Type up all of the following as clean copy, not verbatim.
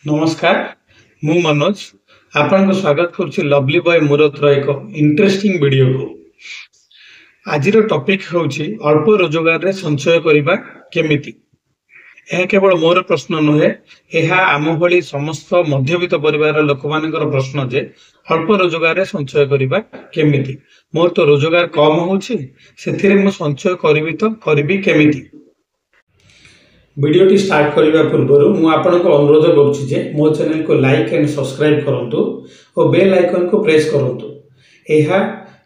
नमस्कार मु मनोज आपन को स्वागत करुच्ची लवली बॉय मुरतर एक इंटरेस्टिंग वीडियो को। आज टॉपिक होची अल्प रोजगार रे संचय करिबा केमिति। यह केवल मोर प्रश्न नुहे, यह आम भली समस्त मध्यवित्त परिवार लोक मानकर प्रश्न जे अल्प रोजगार रे संचय करिबा केमिति। मोर तो रोजगार कम होची, सेथिरे मु संचय करिबि तो करिबि केमिति। वीडियो स्टार्ट करने पूर्व मु आपन को अनुरोध करुच्ची जे मो चैनल को लाइक एंड सब्सक्राइब करंतु और बेल आइकन को प्रेस करंतु। यह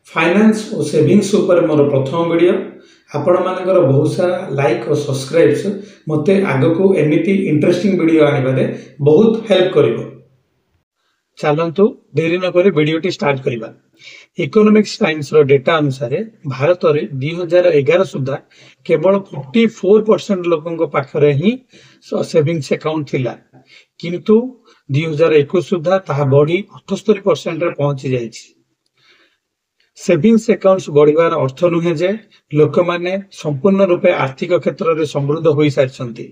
फाइनेंस और सेविंग्स ऊपर मोर प्रथम वीडियो। आपण मानकर बहुत सारा लाइक और सब्सक्राइब्स मते आगो को एमिति इंटरेस्टिंग वीडियो आनिबारे बहुत हेल्प करिवो। चलंतु देरी न करी वीडियो स्टार्ट करिबा। इकोनॉमिक्स टाइम्स रो डेटा अनुसार भारत रे 2011 सुधा केवल 44% लोकंक पाखरे ही सेविंग्स अकाउंट थिला, किंतु 2021 सुधा ताहा बढ़ी 78% रे पहुंची जाइछि। सेविंग्स अकाउंट्स बढ़िबार अर्थ नुहे जे लोक माने संपूर्ण रूपे आर्थिक क्षेत्र रे समृद्ध होई सारछंती।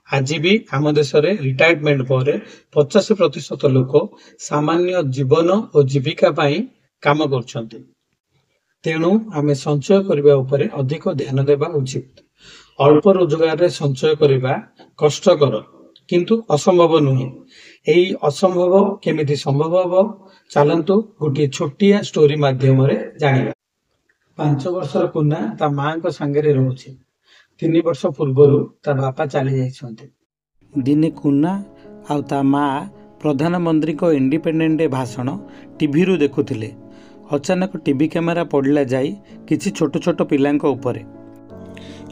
आज भी आम देश में रिटायरमेंट पर 50% लोक सामान्य जीवन और जीविका पाई काम करछंती। तेणु आमे संचय करबा उपरे अधिक ध्यान देबा उचित। अल्प रोजगार रे संचय करबा कष्टकर किंतु असंभव नुहे। एई असंभव केमिति संभव हबो, चलंतु गोटे छोटिया स्टोरी माध्यम रे जानिबा। 5 वर्षर कुना ता मां को संगे रहउछि। 3 वर्ष पूर्व ता बापा चली जाइछन्ते। दिने कुना आउ ता मां प्रधानमंत्री को इंडिपेंडेंट डे भाषण टीवी रु देखुथिले। अचानक टीवी कैमेरा पड़ला जाई किछि छोट छोट पिलांक उपरे।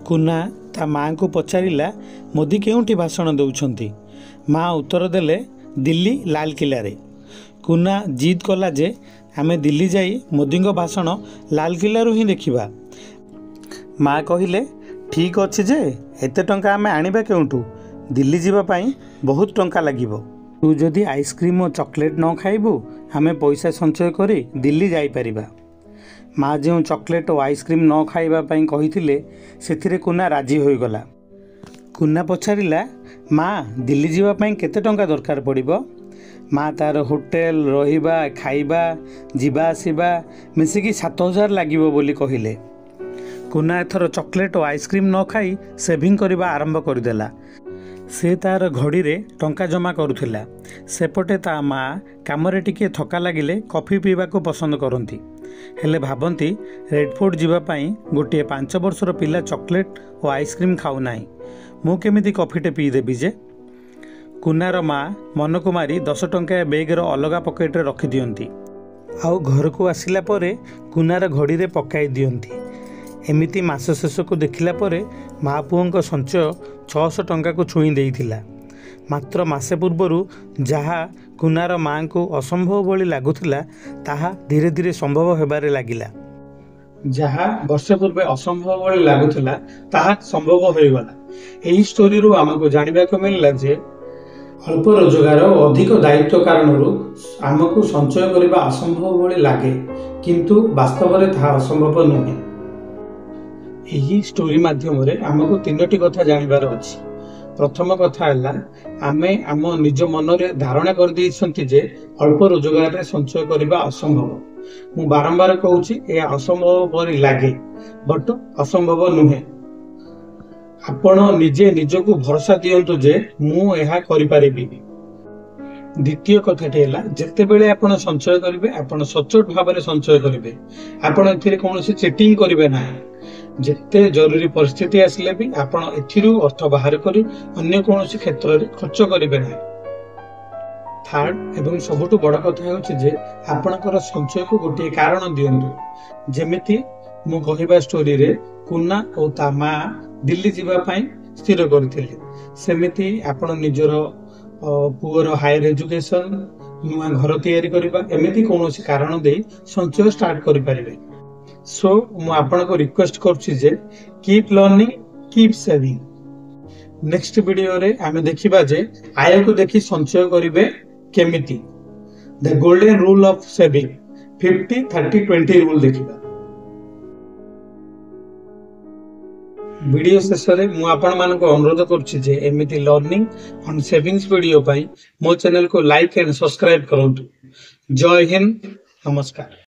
कुना ता मां को पचारिला, मोदी केउंठी भाषण दउछन्ती? मां उत्तर देले, दिल्ली लाल किला रे। कुना जिद कला जे आमे दिल्ली जाई मोदी को भाषण लाल किला रु ही देखिबा। मां कहिले, ठीक अछि जे एते टंका आमे आनिबा केउंठू? दिल्ली जीवा पाई बहुत टंका लागिबो। तू जदि आइसक्रीम और चॉकलेट न खाइबू, आमे पैसा संचय करी दिल्ली जाई परिबा। माँ जो चॉकलेट और आइसक्रीम न खाइबा पाई कहिथिले, सेथिरे कुना राजी होई गला। कुना पछारिला, माँ दिल्ली जीवा पाई केते टंका दरकार पड़िबो? माँ तार होटेल रहिबा खाइबा जीवा आसीबा मिसिकी 7000 लागिबो बोली कहिले। कुना एथर चॉकलेट और आइसक्रीम न खाई सेविंग करबा आरंभ करदेला। से तार घड़ी रे टंका जमा करुथिला। सेपटे ता माँ कामरे टिके थका लागिले कॉफी पीवा को पसंद करती। हेले भाबंती रेड फोर्ट जीवा पाई गोटे 5 वर्षर पिला चॉकलेट और आइसक्रीम खाऊ नाही, मु केमिति कॉफीटे पी देबी जे? कुनार माँ मन को मारी 10 टंका बेगर अलगा पकेट रे रखी दियंती। आउ घर को आसिला परे कुनार घड़ी रे पकाई दियंती। एमिति मास शेष को देखिला परे महापुओं संचय 600 टंका को छुई देइथिला। मात्र मासे पूर्वरु जहा कुनार मां को असंभव बोली लागुथिला, ताहा धीरे धीरे संभव हेबारे लागिला। जहा वर्ष पूर्व असंभव बोली लागुथिला ताहा संभव होई गला। एही स्टोरी रु हमको जानिबा को मिलला जे अल्प रोजगार और अधिक दायित्व कारणरू हमको संचय करबा असंभव बोली लागे, किंतु वास्तव रे ताहा असंभव नुहे। यही स्टोरी माध्यम रे हमको 3टी कथा जानिबार अछि। प्रथम कथा हला, आमे आम निज मन रे धारणा कर दैछंती जे अल्प रोजगार रे संचय करबा असंभव। मु बारंबार कहूची ए असंभव परि लागे, बट असंभव नुहे। आपण निजे निजको भरोसा दियंतु जे मु एहा करि पारिबि। द्वितीय कथाटी हला, जेते बेले आपण संचय करिवे आपण सचोट भाव रे संचय करिवे। आपण एथिरे कोनोसी चीटिंग करिवे ना। जेते जरूरी परिस्थिति आसिले भी आपण एथिरु अर्थ बाहर करी अन्य कोनोसी क्षेत्र रे खर्च करिवे ना। थर्ड एवं सबुठु बड़ कथा हेउछि जे आपणकर संचय को गोटे कारण दियंतु। जेमिति मु कहिबा स्टोरी रे कुना और ता मां दिल्ली जीवा पाई स्थिर करथिले, सेमिति आपण निजर पुअर हायर एजुकेशन नुआ घर तैयारी करबा एमिति कोनोसी कारण दे संचय स्टार्ट करि परिबे। सो मु आपन को रिक्वेस्ट करछि जे keep learning keep saving. Next video रे आमे देखिबा जे आय को देखि संचय करिवे केमिति। The golden rule of saving 50 30 20 rule देखिबा। वीडियो शेष में मुझे अनुरोध करुच्ची जे एमती लर्निंग ऑन सेविंग्स वीडियो मो चैनल को लाइक एंड सब्सक्राइब करूँ। जय हिंद, नमस्कार।